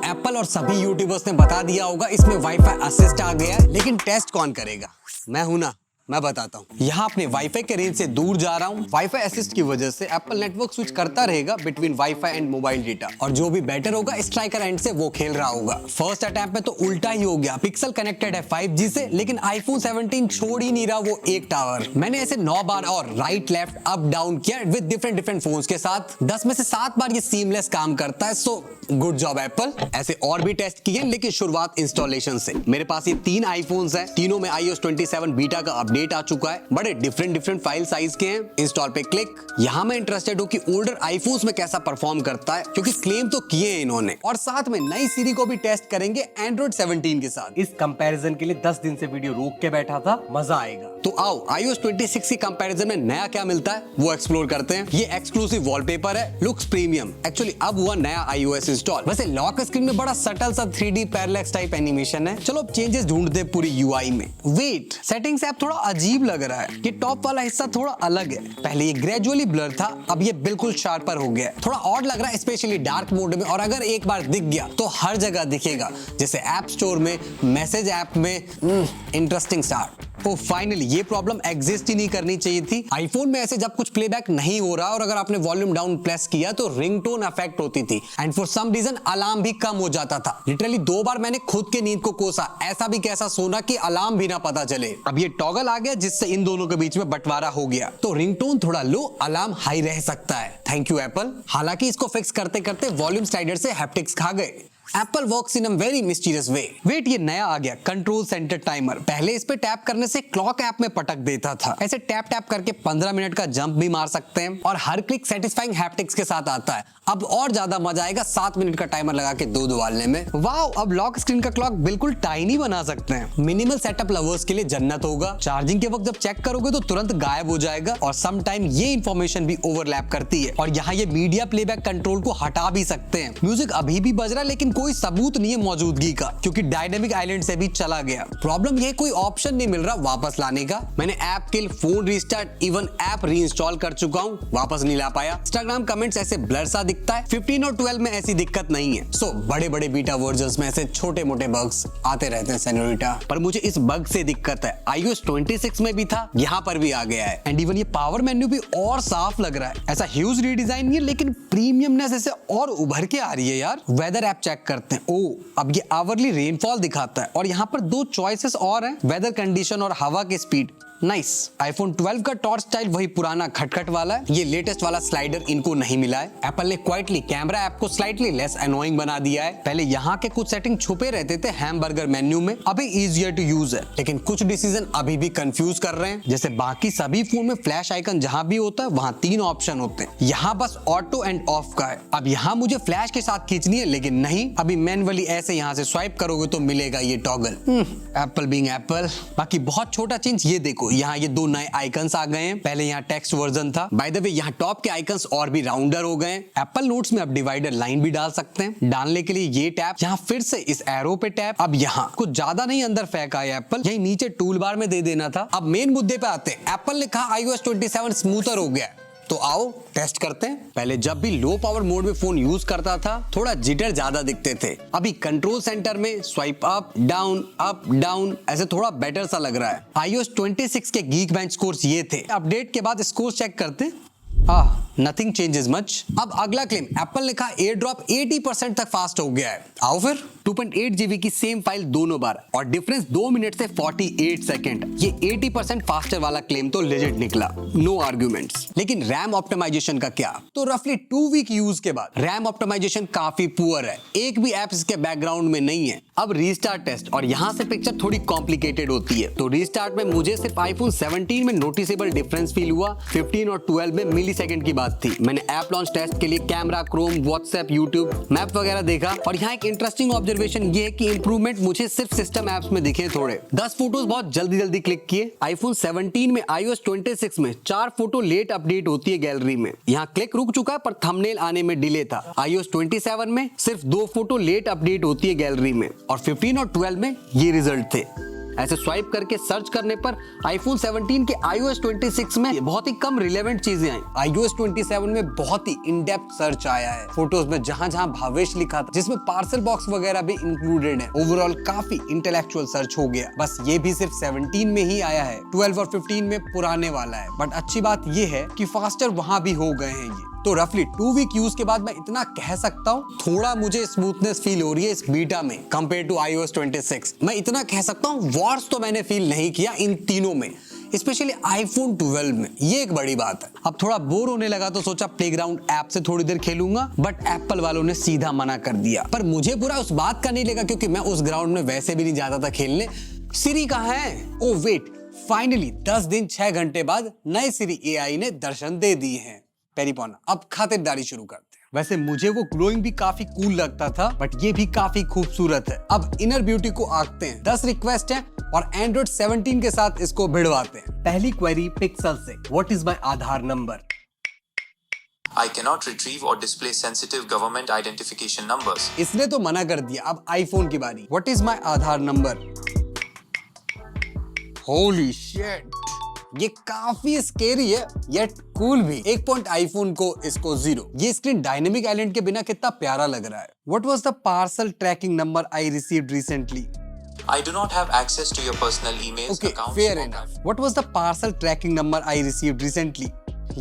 Apple और सभी YouTubers ने बता दिया होगा इसमें वाईफाई असिस्ट आ गया है, लेकिन टेस्ट कौन करेगा? मैं हूं ना, मैं बताता हूँ। यहाँ अपने वाईफाई के रेंज से दूर जा रहा हूँ। वाईफाई असिस्ट की वजह से एप्पल नेटवर्क स्विच करता रहेगा between wifi and mobile data, और जो भी बेटर होगा स्ट्राइकर एंड से वो खेल रहा होगा। फर्स्ट अटैम्प्ट में तो उल्टा ही हो गया। पिक्सल कनेक्टेड है 5G से, लेकिन आईफोन 17 छोड़ ही नहीं रहा वो एक टावर। मैंने ऐसे 9 बार और राइट लेफ्ट अप डाउन किया विद डिफरेंट फोन्स के साथ। 10 में से 7 बार ये सीमलेस काम करता है। So good job Apple. ऐसे और भी टेस्ट किए, लेकिन शुरुआत इंस्टॉलेशन से। मेरे पास ये 3 आईफोन्स हैं, तीनों में iOS 27 बीटा का अपडेट आ चुका है। बड़े डिफरेंट फाइल साइज के हैं। इंस्टॉल पे क्लिक। यहाँ मैं इंटरेस्टेड हूँ कि ओल्डर आईफोन्स में कैसा परफॉर्म करता है, क्योंकि क्लेम तो किए हैं इन्होंने। और साथ में नई सीरी को भी टेस्ट करेंगे एंड्रॉइड 17 के साथ। इस कंपैरिजन के लिए 10 दिन से वीडियो रोक के बैठा था, मजा आएगा। तो आओ iOS 26 की कंपैरिजन में नया क्या मिलता है वो एक्सप्लोर करते हैं। ये एक्सक्लूसिव वॉलपेपर है, लुक्स प्रीमियम। एक्चुअली अब हुआ नया iOS इंस्टॉल। वैसे लॉक स्क्रीन में बड़ा सटल सा 3D पैरेलैक्स टाइप एनिमेशन है। चलो अब चेंजेस ढूंढते हैं पूरी UI में। वेट, सेटिंग्स ऐप थोड़ा अजीब लग रहा है। ये टॉप वाला हिस्सा थोड़ा अलग है। पहले ये ग्रेजुअली ब्लर था, अब ये बिल्कुल शार्पर हो गया है। थोड़ा ऑड लग रहा है, स्पेशली डार्क मोड में। और अगर एक बार दिख गया तो हर जगह दिखेगा, जैसे ऐप स्टोर में, मैसेज ऐप में। Interesting start. तो फाइनली ये प्रॉब्लम एग्जिस्ट ही नहीं करनी चाहिए थी। आईफोन में ऐसे जब कुछ प्लेबैक नहीं हो रहा और अगर आपने वॉल्यूम डाउन प्रेस किया तो रिंगटोन अफेक्ट होती थी, and for some reason alarm भी कम हो जाता था। लिटरली 2 बार मैंने खुद के नींद को कोसा, ऐसा भी कैसा सोना कि अलार्म भी ना पता चले। अब ये टॉगल आ गया जिससे इन दोनों के बीच में बंटवारा हो गया, तो रिंगटोन थोड़ा लो, अलार्म हाई रह सकता है। Thank you Apple. हालांकि इसको फिक्स करते करते वॉल्यूम स्लाइडर से हैप्टिक्स खा गए। Apple works in a very mysterious way. Wait, ये नया आ गया कंट्रोल सेंटर टाइमर। पहले इस पे टैप करने से क्लॉक ऐप में पटक देता था। ऐसे टैप करके 15 मिनट का जंप भी मार सकते हैं, और हर क्लिक सेटिस्फाइंग हैप्टिक्स के साथ आता है। अब और ज्यादा मजा आएगा 7 मिनट का टाइमर लगा के दूध उबालने में। वाओ, अब लॉक स्क्रीन का क्लॉक बिल्कुल टाइनी बना सकते हैं। मिनिमल सेटअप लवर्स के लिए जन्नत होगा। चार्जिंग के वक्त जब चेक करोगे तो तुरंत गायब हो जाएगा, और सम टाइम ये इंफॉर्मेशन भी ओवरलैप करती है। और यहाँ ये मीडिया प्लेबैक कंट्रोल को हटा भी सकते हैं। म्यूजिक अभी भी बज रहा है, लेकिन कोई सबूत नहीं है मौजूदगी का, क्योंकि डायनेमिक आइलैंड से भी चला गया। प्रॉब्लम ये, कोई ऑप्शन नहीं मिल रहा वापस लाने का। मैंने app kill, phone restart, even app reinstall कर चुका हूँ, वापस नहीं ला पाया। इंस्टाग्राम कमेंट्स ऐसे ब्लर सा दिखता है। 15 और 12 में ऐसी दिक्कत नहीं है। सो बड़े बड़े बीटा वर्जन्स में ऐसे छोटे मोटे बग्स आते रहते हैं सेनोरिटा, पर मुझे इस बग से दिक्कत है। iOS 26 में भी था, यहाँ पर भी आ गया है। एंड इवन ये पावर मेन्यू भी और साफ लग रहा है। ऐसा ह्यूज रीडिजाइन नहीं है, लेकिन प्रीमियमनेस ऐसे और उभर के आ रही है यार। वेदर ऐप चेक करते हैं। ओ, अब ये आवरली रेनफॉल दिखाता है, और यहाँ पर 2 चॉइसेस और हैं, वेदर कंडीशन और हवा की स्पीड। नाइस। आईफोन 12 का टॉर्च स्टाइल वही पुराना खटखट वाला है। ये लेटेस्ट वाला स्लाइडर इनको नहीं मिला है। एप्पल ने क्वाइटली कैमरा ऐप को स्लाइटली लेस अनोइंग बना दिया है। पहले यहाँ के कुछ सेटिंग छुपे रहते थे हैमबर्गर मेन्यू में, अभी इजियर टू यूज है। लेकिन कुछ डिसीजन अभी भी कंफ्यूज कर रहे हैं। जैसे बाकी सभी फोन में फ्लैश आइकन जहां भी होता है वहां 3 ऑप्शन होते हैं, यहाँ बस ऑटो एंड ऑफ का है। अब यहाँ मुझे फ्लैश के साथ खींचनी है, लेकिन नहीं, अभी मैन्युअली ऐसे यहाँ से स्वाइप करोगे तो मिलेगा ये टॉगल। Apple being Apple. बाकी बहुत छोटा चेंज ये देखो, यहाँ ये 2 नए आइकन्स आ गए हैं। पहले यहाँ टेक्स्ट वर्जन था। बाय द वे, यहाँ टॉप के आइकन्स और भी राउंडर हो गए हैं। एप्पल नोट्स में अब डिवाइडर लाइन भी डाल सकते हैं। डालने के लिए ये टैप, यहाँ फिर से इस एरो पे टैप। अब यहाँ कुछ ज्यादा नहीं अंदर फेंका है एप्पल, यही नीचे टूल बार में दे देना था। अब मेन मुद्दे पे आते हैं। एप्पल ने कहा iOS 27 स्मूथर हो गया, तो आओ टेस्ट करते हैं। पहले जब भी लो पावर मोड में फोन यूज करता था थोड़ा जिटर ज्यादा दिखते थे। अभी कंट्रोल सेंटर में स्वाइप अप डाउन ऐसे थोड़ा बेटर सा लग रहा है। iOS 26 के गीक बेंच स्कोर्स ये थे। अपडेट के बाद स्कोर चेक करते हैं। Nothing changes much. अब अगला क्लेम, एप्पल ने कहा एयर ड्रॉप 80% तक फास्ट हो गया है। आओ फिर। 2.8 GB की सेम फाइल दोनों बार, और डिफरेंस 2 मिनट से 48 सेकंड। ये 80% फास्टर वाला क्लेम तो लेजेंड निकला, नो आर्ग्यूमेंट्स। लेकिन रैम ऑप्टिमाइजेशन का क्या? तो रफली 2 वीक यूज के बाद रैम ऑप्टिमाइजेशन काफी पुअर है। एक भी ऐप इसके बैकग्राउंड में नहीं है। अब रीस्टार्ट टेस्ट, और यहाँ से पिक्चर थोड़ी कॉम्प्लिकेटेड होती है। तो रीस्टार्ट में मुझे सिर्फ आईफोन 17 में नोटिसेबल डिफरेंस फील हुआ। 15 और 12 में मिली सेकंड की बात थी। मैंने ऐप लॉन्च टेस्ट के लिए camera, Chrome, WhatsApp, YouTube, map वगैरह देखा, और यहाँ एक इंटरेस्टिंग ऑब्जर्वेशन ये है कि इंप्रूवमेंट मुझे सिर्फ सिस्टम ऐप्स में दिखे थोड़े। 10 फोटोज बहुत जल्दी क्लिक किए। आईफोन 17 में iOS 26 में 4 फोटो लेट अपडेट होती है गैलरी में। यहाँ क्लिक रुक चुका है, पर थंबनेल आने में डिले था। iOS 27 में सिर्फ 2 फोटो लेट अपडेट होती है गैलरी में, और 15 और 12 में ये रिजल्ट थे। ऐसे स्वाइप करके सर्च करने पर iPhone 17 के iOS 26 में बहुत ही कम रिलेवेंट चीजें आई। iOS 27 में बहुत ही इन डेप्थ सर्च आया है। फोटोज में जहां जहां भावेश लिखा था, जिसमें पार्सल बॉक्स वगैरह भी इंक्लूडेड है। ओवरऑल काफी इंटेलेक्चुअल सर्च हो गया। बस ये भी सिर्फ 17 में ही आया है, 12 और 15 में पुराने वाला है। बट अच्छी बात ये है कि फास्टर वहां भी हो गए हैं ये। तो रफली 2 वीक यूज के बाद मैं इतना कह सकता हूँ, थोड़ा मुझे स्मूथनेस फील हो रही है इस बीटा में कंपेयर टू iOS 26। मैं इतना कह सकता हूँ, वॉर्स तो मैंने फील नहीं किया इन तीनों में, स्पेशली iPhone 12 में। ये एक बड़ी बात है। अब थोड़ा बोर होने लगा तो सोचा प्लेग्राउंड ऐप से थोड़ी देर खेलूंगा, बट एप्पल वालों ने सीधा मना कर दिया। पर मुझे बुरा उस बात का नहीं लगा, क्योंकि मैं उस ग्राउंड में वैसे भी नहीं जाता था खेलने। सिरी कहाँ है? ओ वेट, फाइनली 10 दिन 6 घंटे बाद नए सिरी AI ने दर्शन दे दिए हैं। पेरीपोना, अब खातिरदारी शुरू करते हैं। वैसे मुझे वो ग्लोइंग भी काफी कूल लगता था, बट ये भी काफी खूबसूरत है। अब इनर ब्यूटी को आंकते हैं। 10 रिक्वेस्ट हैं और Android 17 के साथ इसको भिड़वाते हैं। पहली क्वेरी पिक्सल से, what is my Aadhaar number? I cannot retrieve or display sensitive government identification numbers. इसने तो मना कर दिया। अब आईफोन की बारी। What is my Aadhaar number? Holy shit, ये काफी स्केरी है येट कूल भी। 1 पॉइंट आईफोन को, इसको 0। ये स्क्रीन डायनेमिक आइलैंड के बिना कितना प्यारा लग रहा है। What was the parcel tracking number I received recently? I do not have access to your personal emails, Okay, accounts. fair enough. What was the parcel tracking number I received recently?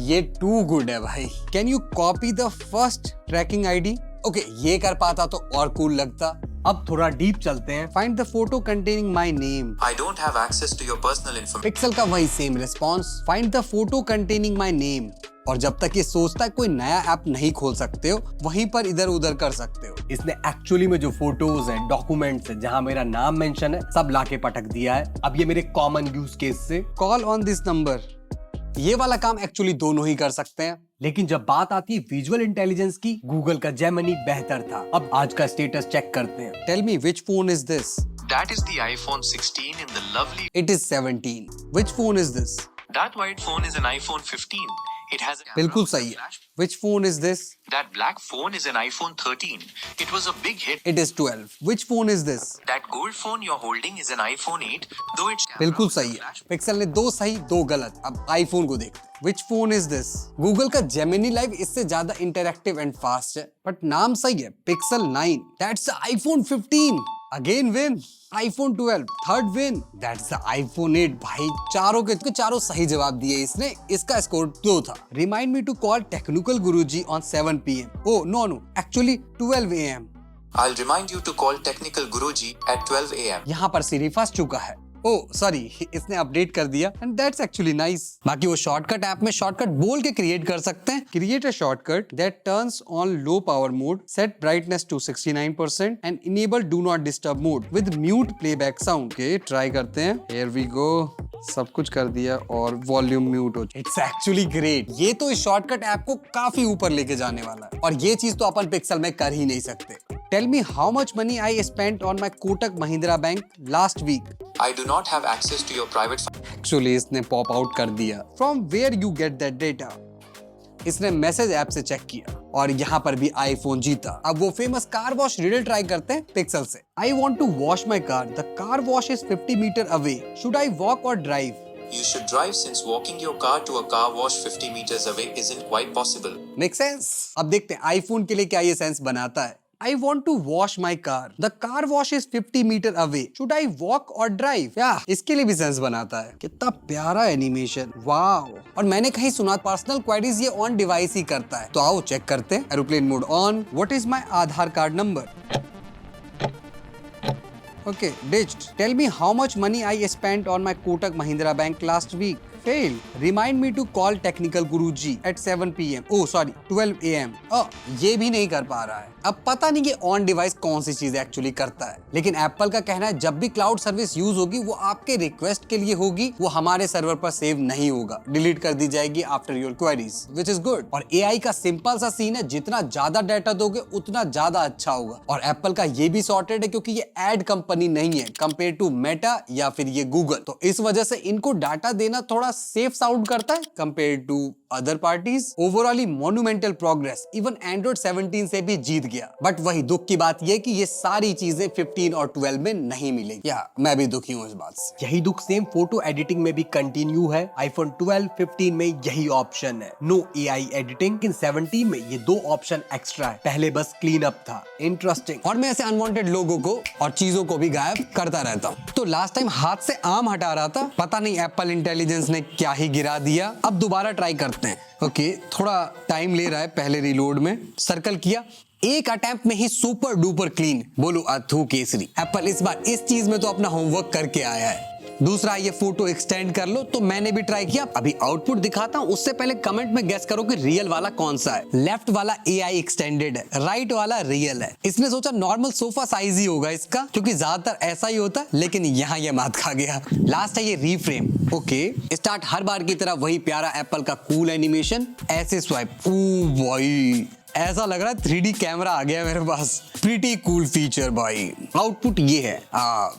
ये too good है भाई। Can you copy the first tracking ID? Okay, ये कर पाता तो और cool लगता। अब थोड़ा डीप चलते हैं। Find the photo containing my name. I don't have access to your personal information. Pixel का वही same response. Find the photo containing my name. और जब तक ये सोचता है कोई नया ऐप नहीं खोल सकते हो, वहीं पर इधर उधर कर सकते हो। इसने एक्चुअली में जो फोटोज हैं, डॉक्यूमेंट्स हैं, जहां मेरा नाम मेंशन है, सब लाके पटक दिया है। अब ये मेरे कॉमन यूज केस से कॉल ऑन दिस नंबर, ये वाला काम एक्चुअली दोनों ही कर सकते हैं। लेकिन जब बात आती है विजुअल इंटेलिजेंस की, गूगल का जेमिनी बेहतर था। अब आज का स्टेटस चेक करते हैं। Tell me which phone is this? That is the iPhone 16 in the lovely. It is 17। Which phone is this? That white phone is an iPhone 15. It has a बिल्कुल camera सही with a है। flash. Which phone is this? That black phone is an iPhone 13. It was a big hit. It is 12। Which phone is this? That gold phone you're holding is an iPhone 8, though its camera बिल्कुल with सही a है। flash. Pixel ने 2 सही 2 गलत। अब iPhone को देखते हैं। विच फोन इज दिस? गूगल का जेमिनी लाइव इससे ज्यादा इंटरैक्टिव एंड फास्ट है, बट नाम सही है, pixel 9। That's iPhone 15। Again win. IPhone 12 third win. That's the iPhone 8। भाई चारों के चारों सही जवाब दिए इसने। इसका स्कोर 2 था। Remind me to call technical Guruji on 7 PM। Oh no actually 12 AM। I'll remind you to call Technical Guruji at 12 a.m. यहाँ पर सिरी फंस चुका है। ओ सॉरी, इसने अपडेट कर दिया एंड दैट्स एक्चुअली नाइस। बाकी वो शॉर्टकट ऐप में शॉर्टकट बोल के क्रिएट कर सकते हैं। Create a shortcut that turns on low power mode, set brightness to 69% and enable do not disturb mode with mute playback sound. Okay, try करते हैं। Here we go. सब कुछ कर दिया और वॉल्यूम म्यूट हो। It's actually great. ये तो इस शॉर्टकट ऐप को काफी ऊपर लेके जाने वाला है, और ये चीज तो अपन पिक्सल में कर ही नहीं सकते। Tell me how much money I spent on my Kotak Mahindra bank last week. I do not have access to your private. Actually इसने पॉप आउट कर दिया। From where you get that data? इसने मैसेज ऐप से चेक किया और यहाँ पर भी आईफोन जीता। अब वो famous car wash riddle try करते हैं पिक्सल से। I want to wash my car, the car wash is 50 meter away, should I walk और drive? You should drive since walking your car to a car wash 50 meters away isn't quite possible. Make sense? अब देखते हैं iPhone के लिए क्या ये sense बनाता है। I want to wash my car. The car wash is 50 meter away. Should I walk or drive? Yeah, इसके लिए भी सेंस बनाता है। कितना प्यारा एनिमेशन, वाव। और मैंने कहीं सुना पर्सनल क्वेरीज ये ऑन डिवाइस ही करता है। तो आओ चेक करते हैं। Aeroplane mode on. What is my Aadhaar card number? Okay, ditched. Tell me how much money I spent on my Kotak Mahindra Bank last week. Fail. Remind me to call Technical Guruji at 7 PM. Oh, sorry, 12 AM. ये भी नहीं कर पा रहा है। अब पता नहीं कि ऑन डिवाइस कौन सी चीज एक्चुअली करता है, लेकिन एप्पल का कहना है जब भी क्लाउड सर्विस यूज होगी वो आपके रिक्वेस्ट के लिए होगी, वो हमारे सर्वर पर सेव नहीं होगा, डिलीट कर दी जाएगी after your queries, which is good. और एआई का सिंपल सा सीन है, जितना ज्यादा डाटा दोगे उतना ज्यादा अच्छा होगा। और एप्पल का ये भी सॉर्टेड है क्योंकि ये एड कंपनी नहीं है कंपेयर टू मेटा या फिर ये गूगल, तो इस वजह से इनको डाटा देना थोड़ा सेफ साउंड करता है compare to other parties. Overally monumental progress, even Android 17 से भी जीत गया। बट वही दुख की बात ये कि ये सारी चीजें 15 और 12 में नहीं मिलेगी। या मैं भी दुखी हूँ इस बात से। यही दुख सेम फोटो एडिटिंग में भी कंटिन्यू है। आईफोन 12, 15 में यही ऑप्शन है, नो एआई एडिटिंग। लेकिन 17 में ये 2 ऑप्शन एक्स्ट्रा है, पहले बस क्लीन अप था। इंटरेस्टिंग। और मैं ऐसे अनवांटेड लोगों को और चीजों को भी गायब करता रहता हूँ। तो लास्ट टाइम हाथ से आम हटा रहा था, पता नहीं एप्पल इंटेलिजेंस ने क्या ही गिरा दिया। अब दोबारा ट्राई करते हैं। ओके, थोड़ा टाइम ले रहा है, पहले रिलोड में सर्कल किया, एक अटेम्प्ट में ही सुपर डुपर क्लीन। बोलो अथू केसरी। एप्पल इस बार इस चीज में तो अपना होमवर्क करके आया है। दूसरा, ये फोटो एक्सटेंड कर लो, तो मैंने भी ट्राई किया। अभी आउटपुट दिखाता हूं, उससे पहले कमेंट में गेस करो कि रियल वाला कौन सा है। लेफ्ट वाला एआई एक्सटेंडेड है, राइट वाला रियल है। इसने सोचा नॉर्मल सोफा साइज ही होगा इसका, क्योंकि ज्यादातर ऐसा ही होता है, लेकिन यहाँ ये मात खा गया। लास्ट है ये रीफ्रेम। ओके, स्टार्ट हर बार की तरह वही प्यारा एप्पल का कूल एनिमेशन, ऐसे स्वाइप। ओ भाई, ऐसा लग रहा है 3D कैमरा आ गया मेरे पास। प्रीटी कूल फीचर भाई। आउटपुट ये है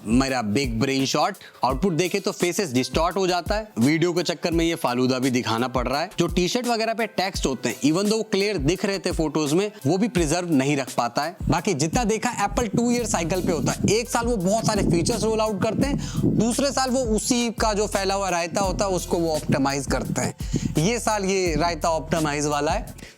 मेरा बिग ब्रेन शॉट। आउटपुट देखे तो फेसेस डिस्टॉर्ट हो जाता है। वीडियो के चक्कर में ये फालूदा भी दिखाना पड़ रहा है। जो टी शर्ट वगैरह पे टेक्स्ट होते हैं, इवन दो वो क्लियर दिख रहे थे फोटोज में, वो भी प्रिजर्व नहीं रख पाता है। बाकी जितना देखा, एप्पल 2 ईयर साइकिल पे होता है। एक साल वो बहुत सारे फीचर्स रोल आउट करते हैं, दूसरे साल वो उसी का जो फैला हुआ रायता होता है उसको वो ऑप्टिमाइज करते हैं। ये साल ये रायता ऑप्टिमाइज वाला है।